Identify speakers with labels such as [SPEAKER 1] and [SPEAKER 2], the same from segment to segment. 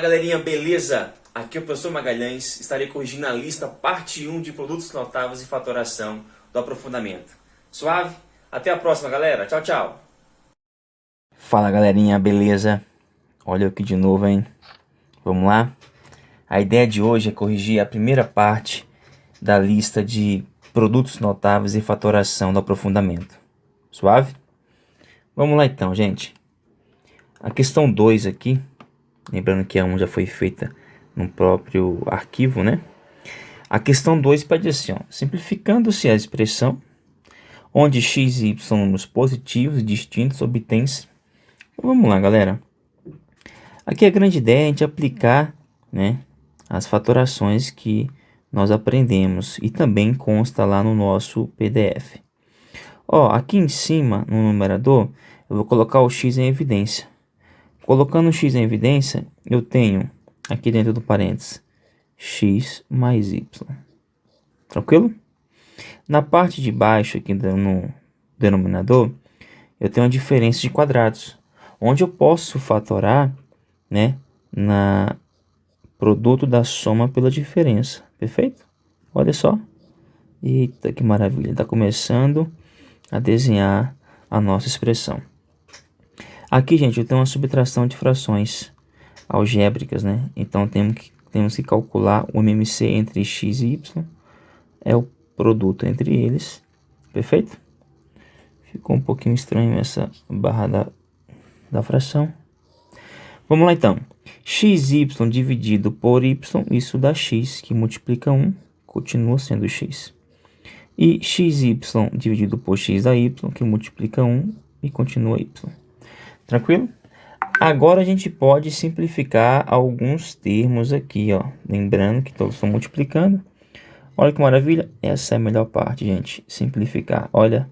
[SPEAKER 1] Fala galerinha, beleza? Aqui é o professor Magalhães, estarei corrigindo a lista parte 1 de produtos notáveis e fatoração do aprofundamento. Suave? Até a próxima galera, tchau, tchau!
[SPEAKER 2] Fala galerinha, beleza? Olha eu aqui de novo, hein? Vamos lá? A ideia de hoje é corrigir a primeira parte da lista de produtos notáveis e fatoração do aprofundamento. Suave? Vamos lá então, gente. A questão 2 aqui, lembrando que a 1 já foi feita no próprio arquivo, né? A questão 2 pede assim, ó, simplificando-se a expressão, onde x e y são números positivos e distintos, obtém-se. Vamos lá, galera. Aqui a grande ideia é a gente aplicar, né, as fatorações que nós aprendemos e também consta lá no nosso PDF. Ó, aqui em cima, no numerador, eu vou colocar o x em evidência. Colocando o x em evidência, eu tenho aqui dentro do parênteses x mais y. Tranquilo? Na parte de baixo, aqui no denominador, eu tenho a diferença de quadrados, onde eu posso fatorar, né, na produto da soma pela diferença. Perfeito? Olha só. Eita, que maravilha. Está começando a desenhar a nossa expressão. Aqui, gente, eu tenho uma subtração de frações algébricas, né? Então, temos que calcular o MMC entre x e y. É o produto entre eles. Perfeito? Ficou um pouquinho estranho essa barra da fração. Vamos lá, então. xy dividido por y, isso dá x, que multiplica 1, continua sendo x. E xy dividido por x dá y, que multiplica 1 e continua y. Tranquilo? Agora a gente pode simplificar alguns termos aqui, ó. Lembrando que todos estão multiplicando. Olha que maravilha. Essa é a melhor parte, gente. Simplificar. Olha,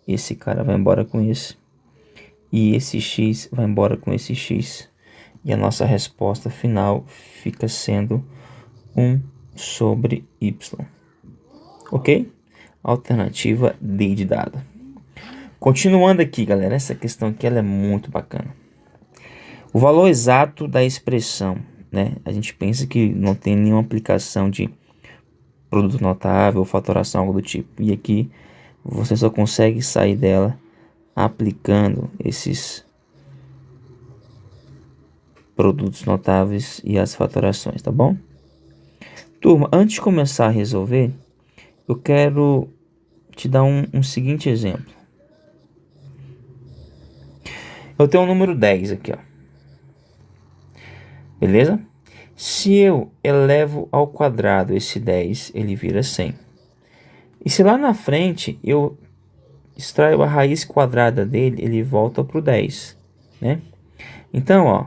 [SPEAKER 2] esse cara vai embora com esse. E esse x vai embora com esse x. E a nossa resposta final fica sendo 1 sobre y. Ok? Alternativa D de dado. Continuando aqui, galera. Essa questão aqui ela é muito bacana. O valor exato da expressão, né? A gente pensa que não tem nenhuma aplicação de produto notável ou fatoração, algo do tipo. E aqui você só consegue sair dela aplicando esses produtos notáveis e as fatorações, tá bom? Turma, antes de começar a resolver, eu quero te dar um seguinte exemplo. Eu tenho o número 10 aqui, ó. Beleza? Se eu elevo ao quadrado esse 10, ele vira 100. E se lá na frente eu extraio a raiz quadrada dele, ele volta para o 10, né? Então, ó,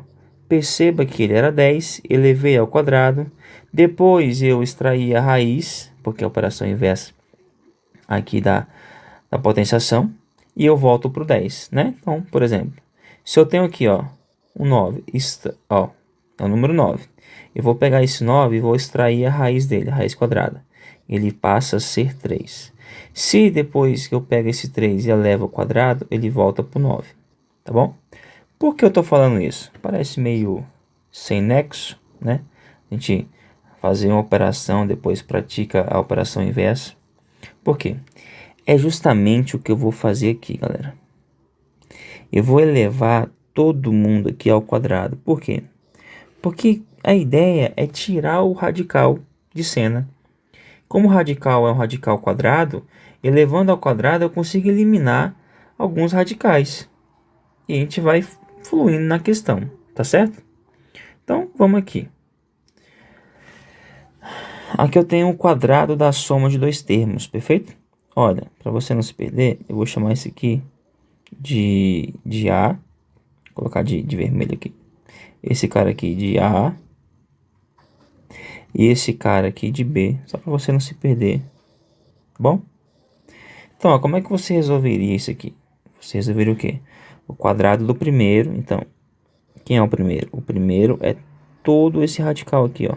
[SPEAKER 2] perceba que ele era 10, elevei ao quadrado, depois eu extraí a raiz, porque é a operação inversa aqui da potenciação, e eu volto para o 10, né? Então, por exemplo, se eu tenho aqui, ó, um 9, ó, é o número 9. Eu vou pegar esse 9 e vou extrair a raiz dele, a raiz quadrada. Ele passa a ser 3. Se depois que eu pego esse 3 e elevo ao quadrado, ele volta para o 9, tá bom? Por que eu estou falando isso? Parece meio sem nexo, né? A gente fazer uma operação, depois pratica a operação inversa. Por quê? É justamente o que eu vou fazer aqui, galera. Eu vou elevar todo mundo aqui ao quadrado. Por quê? Porque a ideia é tirar o radical de cena. Como o radical é um radical quadrado, elevando ao quadrado eu consigo eliminar alguns radicais. E a gente vai fluindo na questão, tá certo? Então, vamos aqui. Aqui eu tenho o quadrado da soma de dois termos, perfeito? Olha, para você não se perder, eu vou chamar esse aqui de A. Vou colocar de vermelho aqui. Esse cara aqui de A. E esse cara aqui de B, só para você não se perder, tá bom? Então, ó, como é que você resolveria isso aqui? Você resolveria o quê? O quadrado do primeiro, então, quem é o primeiro? O primeiro é todo esse radical aqui, ó.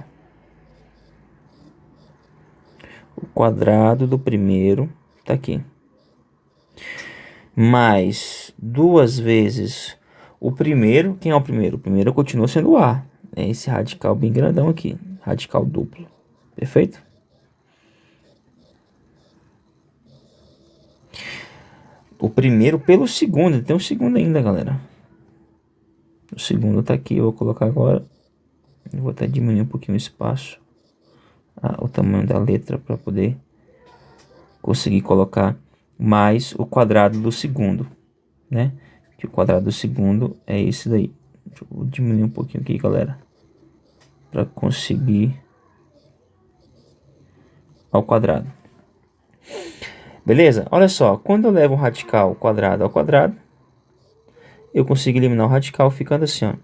[SPEAKER 2] O quadrado do primeiro tá aqui. Mais 2 vezes o primeiro. Quem é o primeiro? O primeiro continua sendo A. é esse radical bem grandão aqui, radical duplo, perfeito? O primeiro pelo segundo, tem um segundo ainda, galera. O segundo tá aqui, eu vou colocar agora. Eu vou até diminuir um pouquinho o espaço, o tamanho da letra, para poder conseguir colocar mais o quadrado do segundo, né? Que o quadrado do segundo é esse daí. Deixa eu diminuir um pouquinho aqui, galera, para conseguir ao quadrado. Beleza? Olha só, quando eu levo um radical quadrado ao quadrado, eu consigo eliminar o radical ficando assim, ó.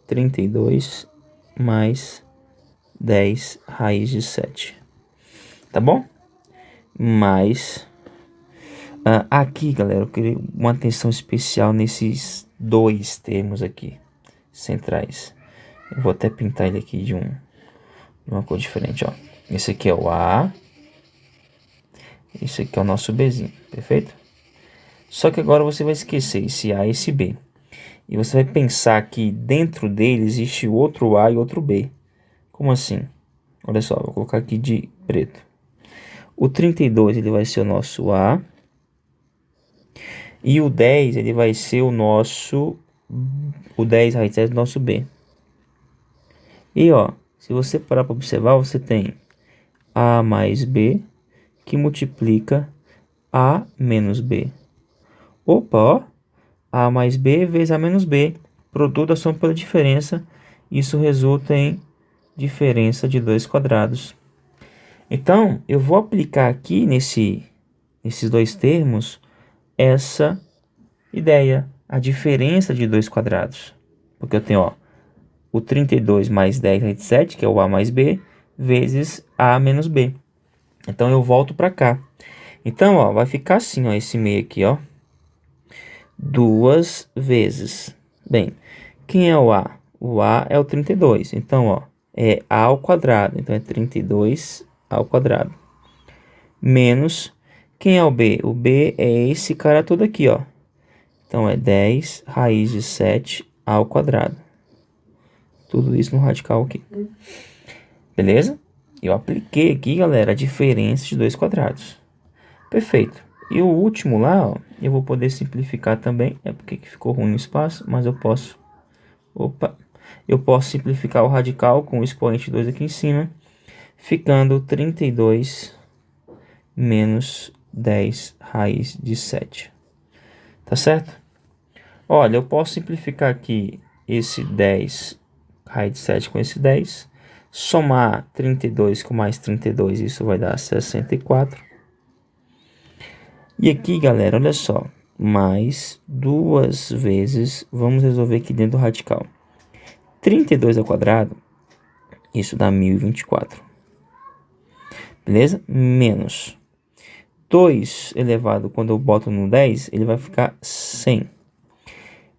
[SPEAKER 2] 32 mais 10 raiz de 7. Tá bom? Mas aqui, galera, eu queria uma atenção especial nesses dois termos aqui centrais. Eu vou até pintar ele aqui de uma cor diferente, ó. Esse aqui é o A. Esse aqui é o nosso Bzinho, perfeito? Só que agora você vai esquecer esse A e esse B. E você vai pensar que dentro dele existe outro A e outro B. Como assim? Olha só, vou colocar aqui de preto. O 32 ele vai ser o nosso A. E o 10 ele vai ser o nosso... O 10 raiz de 7 é o nosso B. E ó, se você parar para observar, você tem A mais B que multiplica A menos B. Opa, ó. A mais B vezes A menos B. Produto da soma pela diferença. Isso resulta em diferença de 2 quadrados. Então, eu vou aplicar aqui nesses dois termos essa ideia. A diferença de 2 quadrados. Porque eu tenho, ó, o 32 mais 10 raiz de 7, que é o A mais B, vezes A menos B. Então, eu volto para cá. Então, ó, vai ficar assim, ó, esse meio aqui, ó. 2 vezes. Bem, quem é o A? O A é o 32. Então, ó, é A ao quadrado. Então, é 32 ao quadrado. Menos, quem é o B? O B é esse cara todo aqui, ó. Então, é 10 raiz de 7 ao quadrado. Tudo isso no radical aqui. Beleza? Eu apliquei aqui, galera, a diferença de 2 quadrados. Perfeito. E o último lá, ó, eu vou poder simplificar também. É porque que ficou ruim o espaço, mas eu posso... Opa! Eu posso simplificar o radical com o expoente 2 aqui em cima, ficando 32 menos 10 raiz de 7. Tá certo? Olha, eu posso simplificar aqui esse 10 raiz de 7 com esse 10. Somar 32 com mais 32, isso vai dar 64. E aqui, galera, olha só. Mais 2 vezes, vamos resolver aqui dentro do radical. 32 ao quadrado, isso dá 1024. Beleza? Menos 2 elevado, quando eu boto no 10, ele vai ficar 100.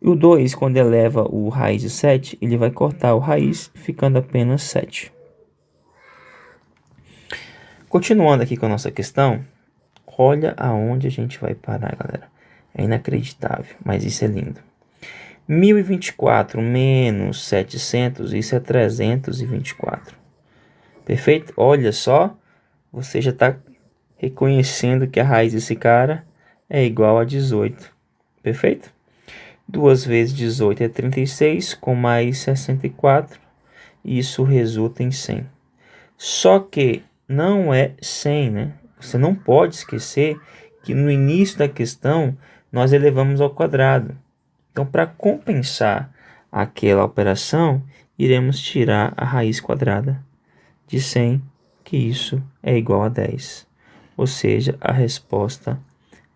[SPEAKER 2] E o 2, quando eleva o raiz de 7, ele vai cortar o raiz, ficando apenas 7. Continuando aqui com a nossa questão, olha aonde a gente vai parar, galera. É inacreditável, mas isso é lindo. 1024 menos 700, isso é 324. Perfeito? Olha só, você já está reconhecendo que a raiz desse cara é igual a 18. Perfeito? 2 vezes 18 é 36, com mais 64, isso resulta em 100. Só que não é 100, né? Você não pode esquecer que no início da questão nós elevamos ao quadrado. Então, para compensar aquela operação, iremos tirar a raiz quadrada de 100, que isso é igual a 10. Ou seja, a resposta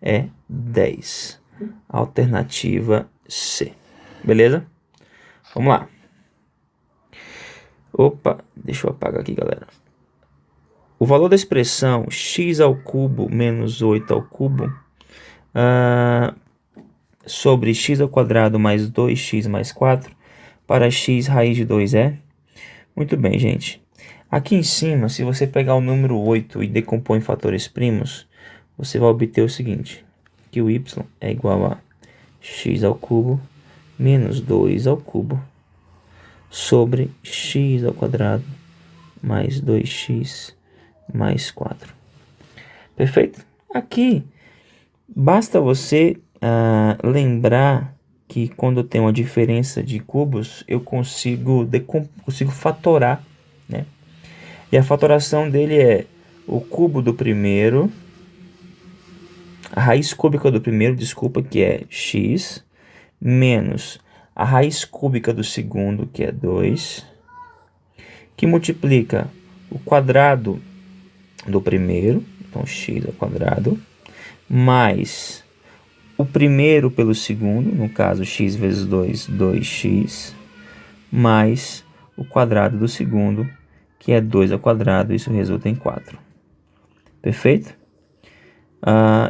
[SPEAKER 2] é 10. Alternativa C. Beleza? Vamos lá. Opa, deixa eu apagar aqui, galera. O valor da expressão x ao cubo menos 8 ao cubo sobre x ao quadrado mais 2x mais 4 para x raiz de 2 é? Muito bem, gente. Aqui em cima, se você pegar o número 8 e decompor em fatores primos, você vai obter o seguinte, que o y é igual a x ao cubo menos 2 ao cubo sobre x ao quadrado mais 2x mais 4. Perfeito? Aqui, basta você lembrar que quando eu tenho uma diferença de cubos, eu consigo fatorar, né? E a fatoração dele é o cubo do primeiro, a raiz cúbica do primeiro, desculpa, que é x, menos a raiz cúbica do segundo, que é 2, que multiplica o quadrado do primeiro, então x ao quadrado, mais o primeiro pelo segundo, no caso x vezes 2, 2x, mais o quadrado do segundo, que é 2 ao quadrado, isso resulta em 4. Perfeito?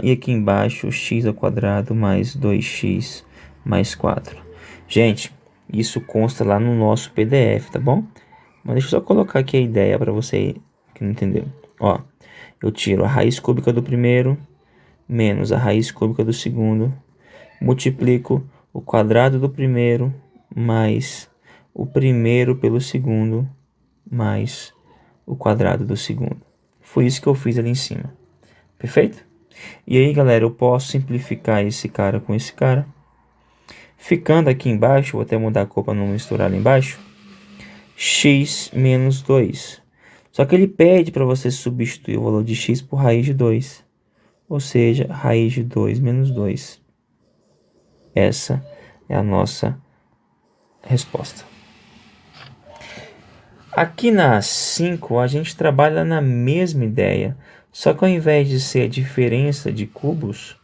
[SPEAKER 2] E aqui embaixo, x ao quadrado mais 2x mais 4. Gente, isso consta lá no nosso PDF, tá bom? Mas deixa eu só colocar aqui a ideia para você que não entendeu. Ó, eu tiro a raiz cúbica do primeiro menos a raiz cúbica do segundo, multiplico o quadrado do primeiro mais o primeiro pelo segundo mais o quadrado do segundo. Foi isso que eu fiz ali em cima. Perfeito? E aí, galera, eu posso simplificar esse cara com esse cara. Ficando aqui embaixo, vou até mudar a cor para não misturar ali embaixo, x menos 2. Só que ele pede para você substituir o valor de x por raiz de 2. Ou seja, raiz de 2 menos 2. Essa é a nossa resposta. Aqui na 5, a gente trabalha na mesma ideia, só que ao invés de ser a diferença de cubos,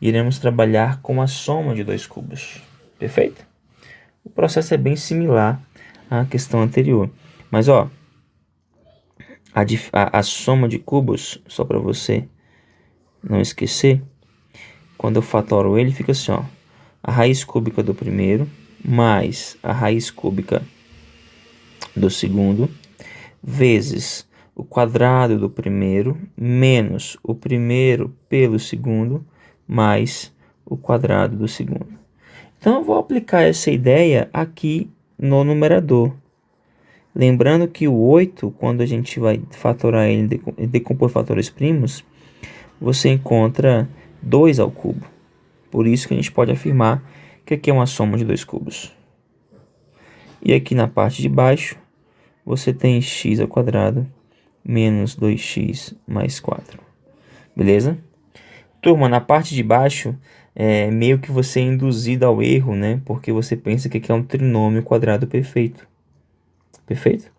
[SPEAKER 2] iremos trabalhar com a soma de dois cubos. Perfeito? O processo é bem similar à questão anterior. Mas, ó, a soma de cubos, só para você não esquecer, quando eu fatoro ele, fica assim, ó. A raiz cúbica do primeiro mais a raiz cúbica do segundo, vezes o quadrado do primeiro, menos o primeiro pelo segundo, mais o quadrado do segundo. Então, eu vou aplicar essa ideia aqui no numerador. Lembrando que o 8, quando a gente vai fatorar ele, decompor fatores primos, você encontra 2 ao cubo. Por isso que a gente pode afirmar que aqui é uma soma de dois cubos. E aqui na parte de baixo, você tem x ao quadrado menos 2x mais 4. Beleza? Turma, na parte de baixo, meio que você é induzido ao erro, né? Porque você pensa que aqui é um trinômio quadrado perfeito. Perfeito?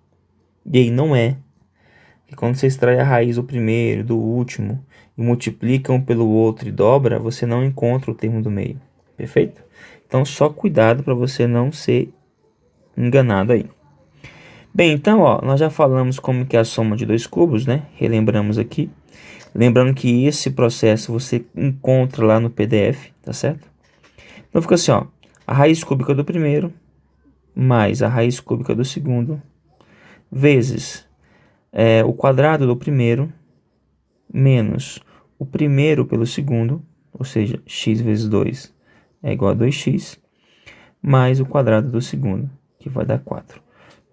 [SPEAKER 2] E aí não é. E quando você extrai a raiz do primeiro, do último, e multiplica um pelo outro e dobra, você não encontra o termo do meio. Perfeito? Então, só cuidado para você não ser enganado aí. Bem, então, ó, nós já falamos como que é a soma de dois cubos, né? Relembramos aqui. Lembrando que esse processo você encontra lá no PDF, tá certo? Então, fica assim, ó. A raiz cúbica do primeiro mais a raiz cúbica do segundo vezes o quadrado do primeiro menos o primeiro pelo segundo, ou seja, x vezes 2 é igual a 2x, mais o quadrado do segundo, que vai dar 4.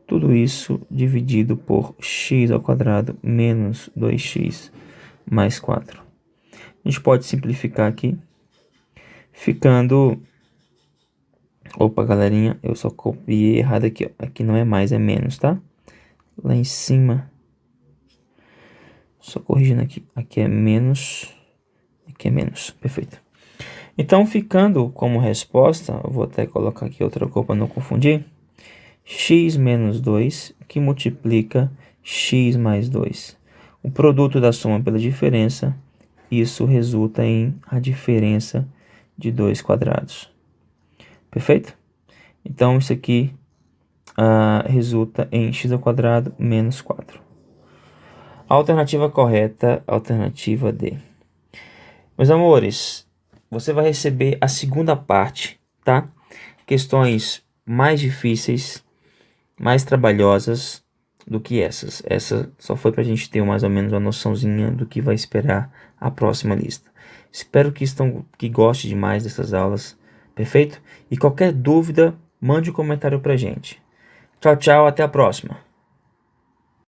[SPEAKER 2] Tudo isso dividido por x ao quadrado menos 2x mais 4. A gente pode simplificar aqui, ficando... Opa, galerinha, eu só copiei errado aqui, ó. Aqui não é mais, é menos, tá? Lá em cima, só corrigindo aqui, aqui é menos, aqui é menos, perfeito. Então, ficando como resposta, eu vou até colocar aqui outra cor para não confundir, x menos 2, que multiplica x mais 2. O produto da soma pela diferença, isso resulta em a diferença de 2 quadrados. Perfeito? Então, isso aqui resulta em x ao quadrado menos 4. A alternativa correta, alternativa D. Meus amores, você vai receber a segunda parte, tá? Questões mais difíceis, mais trabalhosas do que essas. Essa só foi para a gente ter mais ou menos uma noçãozinha do que vai esperar a próxima lista. Espero que goste demais dessas aulas, perfeito? E qualquer dúvida, mande um comentário pra gente. Tchau, tchau, até a próxima.